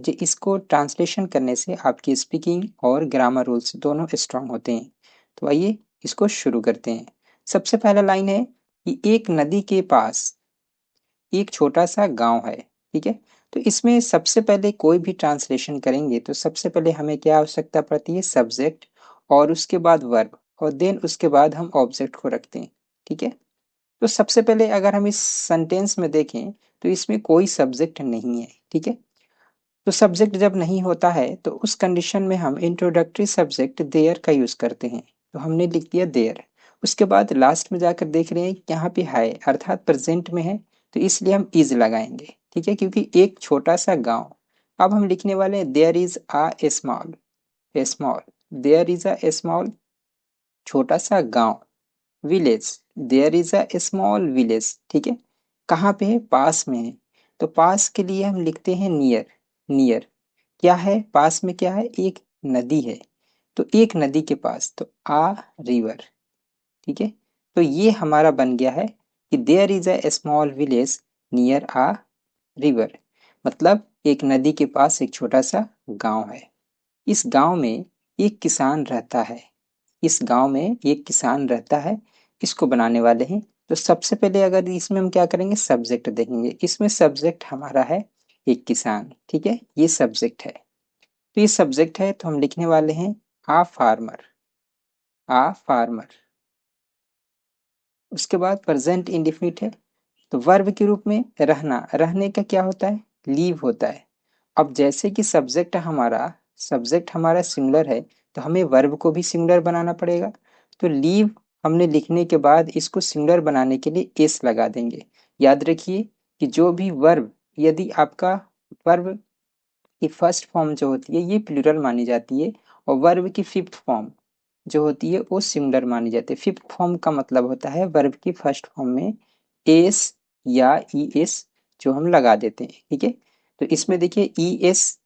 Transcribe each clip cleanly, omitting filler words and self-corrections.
जो इसको ट्रांसलेशन करने से आपकी स्पीकिंग और ग्रामर रूल्स दोनों स्ट्रांग होते हैं। तो आइए इसको शुरू करते हैं। सबसे पहला लाइन है कि एक नदी के पास एक छोटा सा गांव है। ठीक है, तो इसमें सबसे पहले कोई भी ट्रांसलेशन करेंगे तो सबसे पहले हमें क्या आवश्यकता पड़ती है, सब्जेक्ट और उसके बाद वर्ब और देन उसके बाद हम ऑब्जेक्ट को रखते हैं। ठीक है, तो सबसे पहले अगर हम इस सेंटेंस में देखें तो इसमें कोई सब्जेक्ट नहीं है। ठीक है, तो सब्जेक्ट जब नहीं होता है तो उस कंडीशन में हम इंट्रोडक्टरी सब्जेक्ट देयर का यूज करते हैं। तो हमने लिख दिया देयर। उसके बाद लास्ट में जाकर देख रहे हैं यहाँ पे है अर्थात प्रेजेंट में है, तो इसलिए हम इज लगाएंगे। ठीक है, क्योंकि एक छोटा सा गांव। अब हम लिखने वाले हैं there is a small, small, there is a small, छोटा सा गांव, village, there is a small village. ठीक है, कहाँ पे है, पास में है। तो पास के लिए हम लिखते हैं नियर। नियर क्या है, पास में क्या है, एक नदी है। तो एक नदी के पास, तो आ रिवर। ठीक है, तो ये हमारा बन गया है कि there is a small village near a river, मतलब एक नदी के पास एक छोटा सा गांव है। इस गांव में एक किसान रहता है। इस गांव में एक किसान रहता है, इसको बनाने वाले हैं। तो सबसे पहले अगर इसमें हम क्या करेंगे, सब्जेक्ट देखेंगे। इसमें सब्जेक्ट हमारा है एक किसान। ठीक है, ये सब्जेक्ट है। तो ये सब्जेक्ट है तो हम लिखने वाले हैं आ फार्मर, आ फार्मर। उसके बाद प्रेजेंट इंडेफिनिट है, तो वर्ब के रूप में रहना, रहने का क्या होता है, लीव होता है। अब जैसे कि सब्जेक्ट हमारा सिंगुलर है तो हमें वर्ब को भी सिंगुलर बनाना पड़ेगा। तो लीव हमने लिखने के बाद इसको सिंगुलर बनाने के लिए एस लगा देंगे। याद रखिए कि जो भी वर्ब, यदि आपका वर्ब की फर्स्ट फॉर्म जो होती है ये प्लूरल मानी जाती है और वर्ब की फिफ्थ फॉर्म जो होती है वो सिंगुलर मानी जाती है। फिफ्थ फॉर्म का मतलब होता है वर्ब की फर्स्ट फॉर्म में एस या ई एस जो हम लगा देते हैं। ठीक है, तो इसमें देखिए ई एस,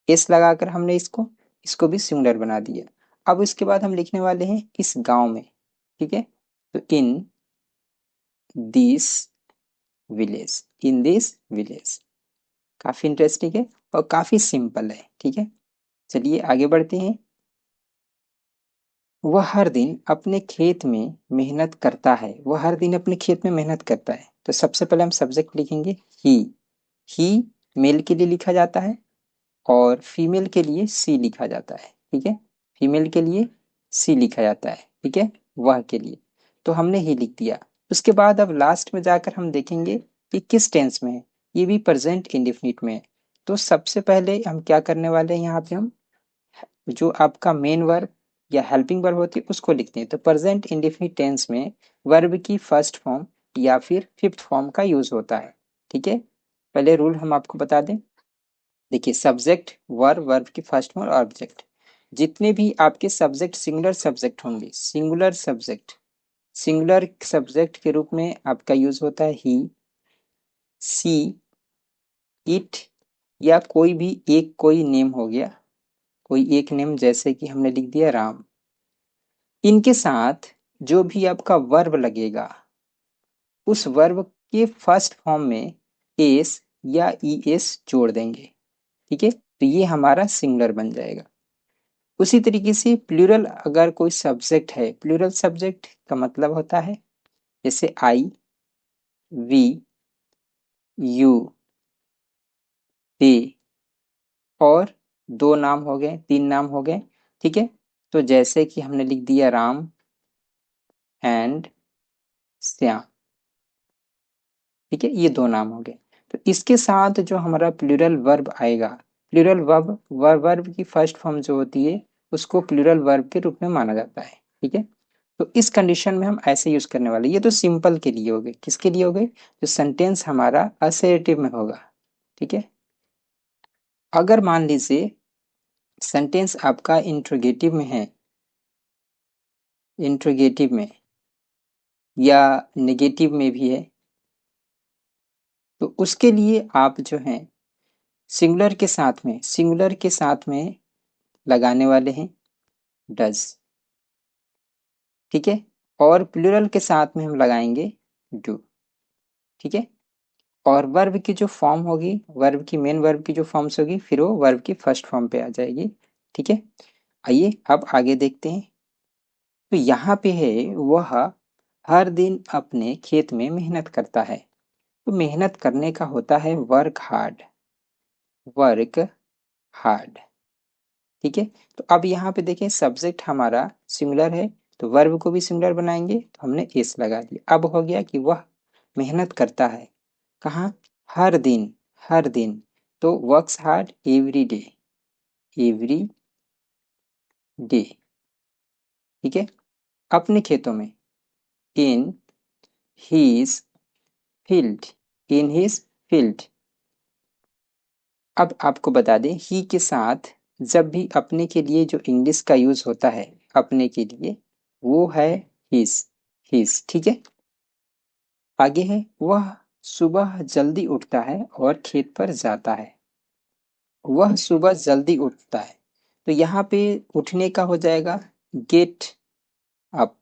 एस लगाकर हमने इसको इसको भी सिंगुलर बना दिया। अब इसके बाद हम लिखने वाले हैं इस गांव में। ठीक है, तो in this village, in this village. काफी इंटरेस्टिंग है और काफी सिंपल है। ठीक है, चलिए आगे बढ़ते हैं। वह हर दिन अपने खेत में मेहनत करता है, वह हर दिन अपने खेत में मेहनत करता है। तो सबसे पहले हम सब्जेक्ट लिखेंगे ही मेल के लिए लिखा जाता है और फीमेल के लिए सी लिखा जाता है। ठीक है, फीमेल के लिए सी लिखा जाता है। ठीक है, वह के लिए, तो हमने ही लिख दिया। उसके बाद अब लास्ट में जाकर हम देखेंगे कि किस टेंस में है, ये भी प्रेजेंट इंडेफिनिट में है। तो सबसे पहले हम क्या करने वाले हैं, यहाँ पे हम जो आपका मेन वर्ब या हेल्पिंग वर्ब होती है उसको लिखते हैं। तो प्रेजेंट इंडेफिनिट टेंस में वर्ब की फर्स्ट फॉर्म या फिर फिफ्थ फॉर्म का यूज होता है। ठीक है, पहले रूल हम आपको बता दें। देखिए सब्जेक्ट, वर्ब, वर्ब की फर्स्ट फॉर्म और ऑब्जेक्ट, जितने भी आपके सब्जेक्ट सिंगुलर सब्जेक्ट होंगे, सिंगुलर सब्जेक्ट, सिंगुलर सब्जेक्ट के रूप में आपका यूज होता है ही, सी, इट, या कोई भी एक कोई नेम हो गया, कोई एक नेम, जैसे कि हमने लिख दिया राम। इनके साथ जो भी आपका वर्ब लगेगा उस वर्ब के फर्स्ट फॉर्म में एस या ई एस जोड़ देंगे। ठीक है, तो ये हमारा सिंगुलर बन जाएगा। उसी तरीके से प्लूरल अगर कोई सब्जेक्ट है, प्लूरल सब्जेक्ट का मतलब होता है जैसे आई, वी, यू, दे, और दो नाम हो गए, तीन नाम हो गए। ठीक है, तो जैसे कि हमने लिख दिया राम एंड श्याम। ठीक है, ये दो नाम हो गए। तो इसके साथ जो हमारा प्लूरल वर्ब आएगा, प्लूरल वर्ब, वर्ब की फर्स्ट फॉर्म जो होती है उसको प्लूरल वर्ब के रूप में माना जाता है। ठीक है, तो इस कंडीशन में हम ऐसे यूज करने वाले। ये तो सिंपल के लिए हो गए, किसके लिए हो गए, जो सेंटेंस हमारा असर्टिव में होगा। ठीक है, अगर मान लीजिए सेंटेंस आपका इंट्रोगेटिव में है, इंट्रोगेटिव में या नेगेटिव में भी है, तो उसके लिए आप जो है सिंगुलर के साथ में, सिंगुलर के साथ में लगाने वाले हैं डज। ठीक है, और प्लूरल के साथ में हम लगाएंगे डू। ठीक है, और वर्ब की जो फॉर्म होगी, वर्ब की मेन वर्ब की जो फॉर्म्स होगी, फिर वो वर्ब की फर्स्ट फॉर्म पे आ जाएगी। ठीक है, आइए अब आगे देखते हैं। तो यहाँ पे है वह हर दिन अपने खेत में मेहनत करता है। तो मेहनत करने का होता है वर्क हार्ड, वर्क हार्ड। ठीक है, तो अब यहाँ पे देखें सब्जेक्ट हमारा सिंगुलर है, तो वर्ब को भी सिंगुलर बनाएंगे, तो हमने एस लगा दिया। अब हो गया कि वह मेहनत करता है कहाँ, हर दिन, हर दिन। तो works hard every day, every day. ठीक है, अपने खेतों में, in his field, in his field. अब आपको बता दें ही के साथ जब भी अपने के लिए जो इंग्लिश का यूज होता है अपने के लिए, वो है हिज, हिज। ठीक है, आगे है वह सुबह जल्दी उठता है और खेत पर जाता है। वह सुबह जल्दी उठता है, तो यहाँ पे उठने का हो जाएगा गेट अप।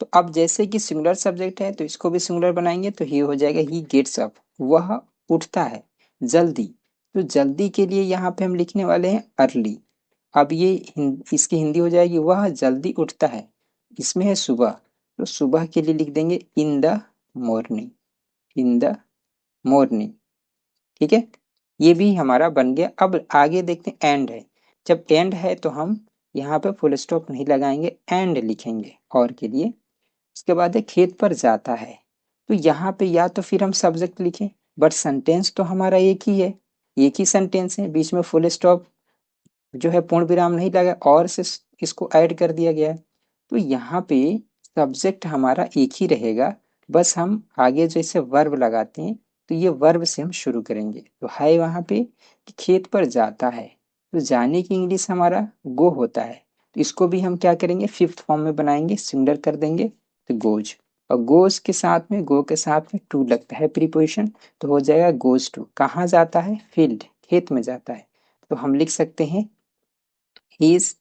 तो अब जैसे कि सिंगुलर सब्जेक्ट है तो इसको भी सिंगुलर बनाएंगे, तो ये हो जाएगा ही गेट्स अप, वह उठता है जल्दी। तो जल्दी के लिए यहाँ पे हम लिखने वाले हैं अर्ली। अब ये इसकी हिंदी हो जाएगी वह जल्दी उठता है, इसमें है सुबह, तो सुबह के लिए लिख देंगे in the morning, in the morning. ठीक है, ये भी हमारा बन गया। अब आगे देखते हैं एंड है। जब एंड है तो हम यहाँ पे फुल स्टॉप नहीं लगाएंगे, एंड लिखेंगे और के लिए। उसके बाद है खेत पर जाता है, तो यहाँ पे या तो फिर हम सब्जेक्ट लिखें, बट सेंटेंस तो हमारा एक ही है, एक ही सेंटेंस है, बीच में फुल स्टॉप जो है पूर्ण विराम नहीं लगा और से इसको ऐड कर दिया गया है। तो यहाँ पे सब्जेक्ट हमारा एक ही रहेगा, बस हम आगे जैसे वर्ब लगाते हैं तो ये वर्ब से हम शुरू करेंगे। तो है वहाँ पे कि खेत पर जाता है, तो जाने की इंग्लिश हमारा गो होता है, तो इसको भी हम क्या करेंगे फिफ्थ फॉर्म में बनाएंगे, सिंगुलर कर देंगे, तो गोज। और गोज के साथ में, गो के साथ में टू लगता है प्रीपोजिशन, तो हो जाएगा गोज टू। कहाँ जाता है, फील्ड, खेत में जाता है। तो हम लिख सकते हैं हीज,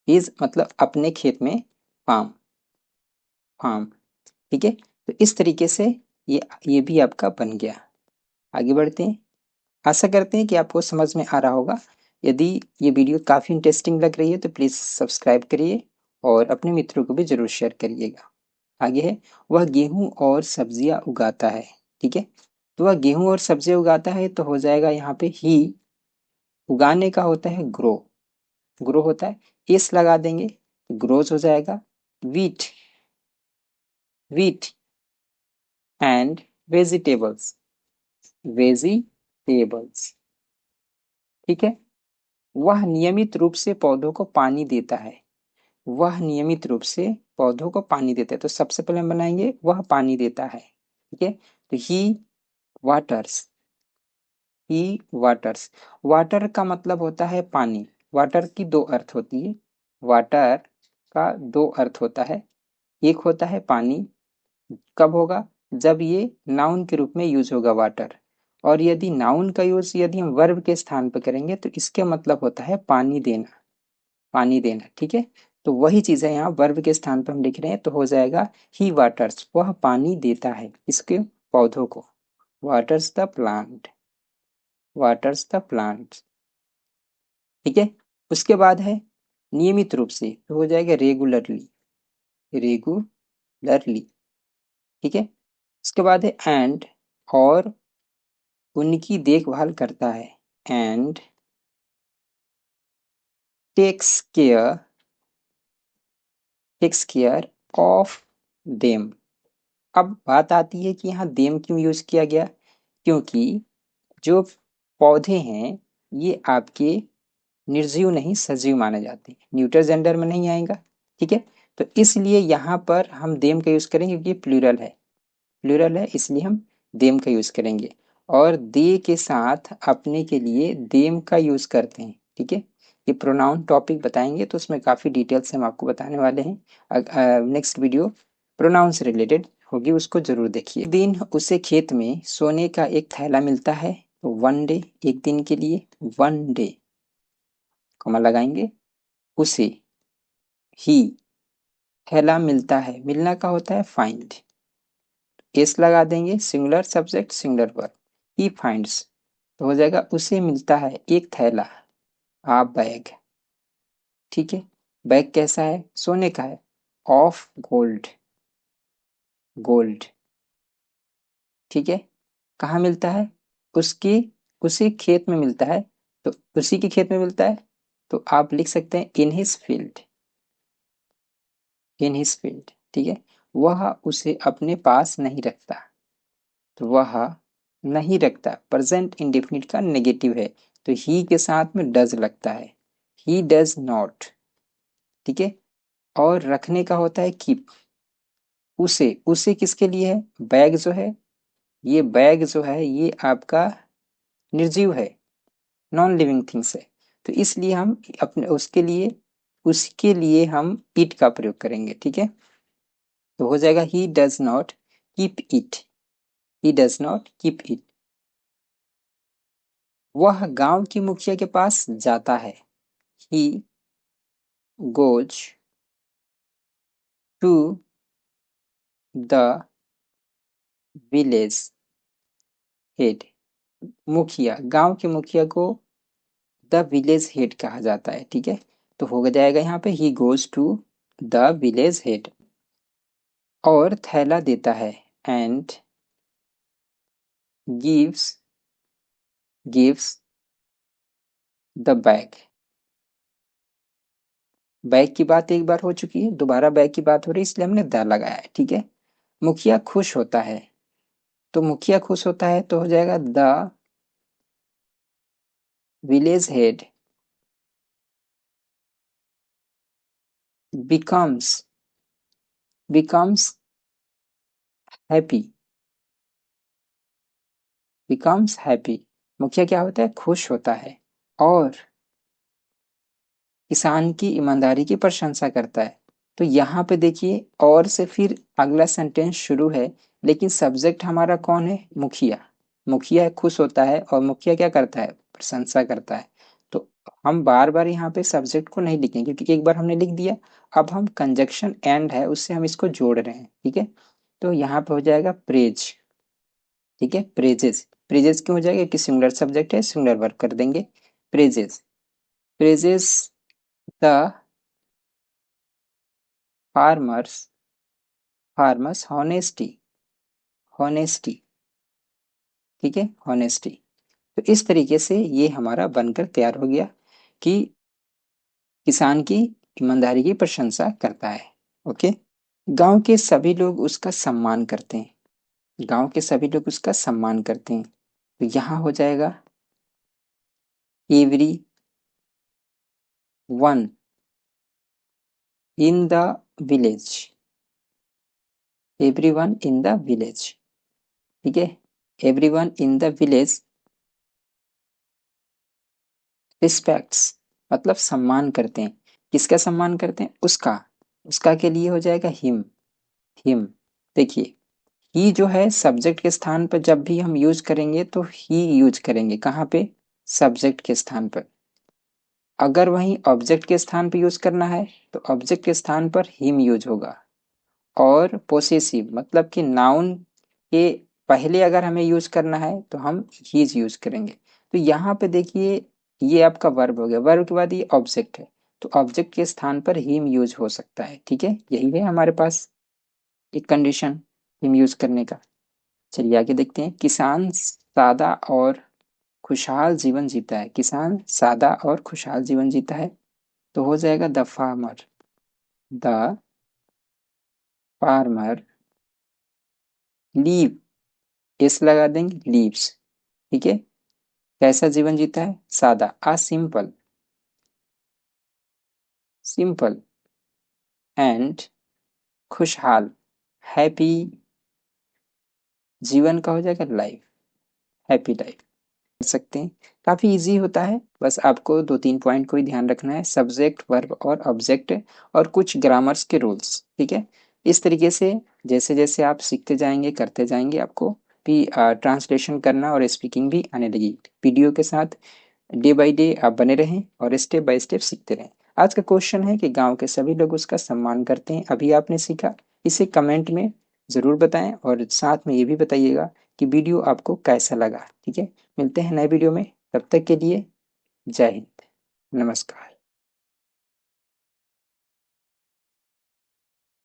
हीज मतलब अपने खेत में, फार्म, फार्म। ठीक है, तो इस तरीके से ये भी आपका बन गया। आगे बढ़ते हैं, आशा करते हैं कि आपको समझ में आ रहा होगा। यदि ये वीडियो काफ़ी इंटरेस्टिंग लग रही है तो प्लीज़ सब्सक्राइब करिए और अपने मित्रों को भी ज़रूर शेयर करिएगा। आगे है वह गेहूं और सब्जियां उगाता है। ठीक है, तो वह गेहूं और सब्जियां उगाता है, तो हो जाएगा यहाँ पे ही, उगाने का होता है ग्रो, ग्रो होता है, एस लगा देंगे, ग्रोज हो जाएगा। Wheat, wheat and vegetables, vegetables. ठीक है, वह नियमित रूप से पौधों को पानी देता है, वह नियमित रूप से पौधों को पानी देता है। तो सबसे पहले हम बनाएंगे वह पानी देता है। ठीक है, तो ही वाटर्स, ही वाटर्स। वाटर का मतलब होता है पानी। वाटर की दो अर्थ होती है, वाटर का दो अर्थ होता है, एक होता है पानी, कब होगा, जब ये नाउन के रूप में यूज होगा वाटर। और यदि नाउन का यूज यदि हम वर्ब के स्थान पर करेंगे तो इसके मतलब होता है पानी देना, पानी देना। ठीक है, तो वही चीज है यहाँ वर्ब के स्थान पर हम लिख रहे हैं, तो हो जाएगा ही वाटर्स, वह पानी देता है इसके पौधों को, waters the plant, waters the plant. ठीक है, उसके बाद है नियमित रूप से, तो हो जाएगा रेगुलरली, रेगुलरली। ठीक है, उसके बाद है एंड, और उनकी देखभाल करता है, and takes care, takes care of them. अब बात आती है कि यहाँ देम क्यों यूज किया गया, क्योंकि जो पौधे हैं ये आपके निर्जीव नहीं सजीव माने जाते हैं, न्यूटर जेंडर में नहीं आएगा। ठीक है, तो इसलिए यहाँ पर हम देम का यूज करेंगे क्योंकि प्लूरल है, प्लूरल है इसलिए हम देम का यूज करेंगे। और दे के साथ अपने के लिए देम का यूज करते हैं। ठीक है, ये प्रोनाउन टॉपिक बताएंगे तो उसमें काफ़ी डिटेल्स हम आपको बताने वाले हैं। नेक्स्ट वीडियो प्रोनाउन से रिलेटेड होगी, उसको जरूर देखिए। दिन उसे खेत में सोने का एक थैला मिलता है, तो वन डे, एक दिन के लिए, वन डे कॉमा लगाएंगे, उसे ही थैला मिलता है, मिलना का होता है फाइंड, एस लगा देंगे, singular subject singular verb, he finds, तो हो जाएगा उसे मिलता है एक थैला, आ बैग, ठीक है। बैग कैसा है? सोने का है, ऑफ गोल्ड, गोल्ड, ठीक है। कहाँ मिलता है? उसकी, उसी खेत में मिलता है, तो उसी के खेत में मिलता है, तो आप लिख सकते हैं इन his field, in his field, ठीक है। वह उसे अपने पास नहीं रखता, तो वह नहीं रखता प्रेजेंट इंडेफिनिट का नेगेटिव है, तो ही के साथ में डज लगता है, ही डज नॉट, ठीक है। और रखने का होता है कीप, उसे, उसे किसके लिए है? बैग जो है, ये बैग जो है ये आपका निर्जीव है, नॉन लिविंग थिंग्स है, तो इसलिए हम अपने उसके लिए, उसके लिए हम इट का प्रयोग करेंगे, ठीक है। तो हो जाएगा he does not keep it, he does not keep it. वह गांव की मुखिया के पास जाता है, he goes to the village head, मुखिया, गांव के मुखिया को द विलेज हेड कहा जाता है, ठीक है। तो हो जाएगा यहाँ पे he goes to the village head, और थैला देता है, and gives, gives the bag, bag की बात एक बार हो चुकी है, दोबारा बैग की बात हो रही है, इसलिए हमने द लगाया है, ठीक है। मुखिया खुश होता है, तो मुखिया खुश होता है तो हो जाएगा the village head becomes, becomes happy, becomes happy, मुखिया क्या होता है? खुश होता है, और किसान की ईमानदारी की प्रशंसा करता है। तो यहाँ पे देखिए और से फिर अगला सेंटेंस शुरू है, लेकिन सब्जेक्ट हमारा कौन है? मुखिया, मुखिया खुश होता है और मुखिया क्या करता है? प्रशंसा करता है। तो हम बार बार यहाँ पे सब्जेक्ट को नहीं लिखेंगे क्योंकि एक बार हमने लिख दिया, अब हम कंजक्शन एंड है उससे हम इसको जोड़ रहे हैं, ठीक है। तो यहाँ पे हो जाएगा प्रेज, ठीक है, प्रेजेस, प्रेजेस क्यों हो जाएगा? कि सिंगुलर सब्जेक्ट है, सिंगुलर वर्ब कर देंगे, praises, praises the farmers, farmers honesty, honesty, ठीक है, हॉनेस्टी। तो इस तरीके से ये हमारा बनकर तैयार हो गया कि किसान की ईमानदारी की प्रशंसा करता है, ओके। गांव के सभी लोग उसका सम्मान करते हैं, गांव के सभी लोग उसका सम्मान करते हैं, तो यहाँ हो जाएगा every one in the village, everyone in the village, ठीक है। Everyone in the village respects, मतलब सम्मान करते हैं, किसका सम्मान करते हैं? उसका, उसका के लिए हो जाएगा हिम, हिम। देखिए ही जो है सब्जेक्ट के स्थान पर जब भी हम यूज करेंगे तो ही यूज करेंगे, कहाँ पे? सब्जेक्ट के स्थान पर। अगर वहीं ऑब्जेक्ट के स्थान पर यूज करना है तो ऑब्जेक्ट के स्थान पर हिम यूज होगा, और पोसेसिव मतलब कि नाउन के पहले अगर हमें यूज करना है तो हम हीज यूज करेंगे। तो यहाँ पे देखिए ये आपका वर्ब हो गया, वर्ब के बाद ये ऑब्जेक्ट है, तो ऑब्जेक्ट के स्थान पर हिम यूज हो सकता है, ठीक है। यही है हमारे पास एक कंडीशन हिम यूज करने का। चलिए आगे देखते हैं, किसान सादा और खुशहाल जीवन जीता है, किसान सादा और खुशहाल जीवन जीता है, तो हो जाएगा the farmer, the farmer leave, S लगा देंगे, लीव्स, ठीक है। कैसा जीवन जीता है? सादा, आ सिंपल, सिंपल एंड खुशहाल, हैप्पी, जीवन का हो जाएगा लाइफ, हैप्पी लाइफ कर सकते हैं। काफी इजी होता है, बस आपको दो तीन पॉइंट को ही ध्यान रखना है, सब्जेक्ट वर्ब और ऑब्जेक्ट और कुछ ग्रामर्स के रूल्स, ठीक है। इस तरीके से जैसे जैसे आप सीखते जाएंगे करते जाएंगे आपको भी ट्रांसलेशन करना और स्पीकिंग भी आने लगी। वीडियो के साथ डे बाय डे आप बने रहें और स्टेप बाय स्टेप सीखते रहें। आज का क्वेश्चन है कि गांव के सभी लोग उसका सम्मान करते हैं, अभी आपने सीखा, इसे कमेंट में ज़रूर बताएं और साथ में ये भी बताइएगा कि वीडियो आपको कैसा लगा। ठीक है, मिलते हैं नए वीडियो में, तब तक के लिए जय हिंद, नमस्कार।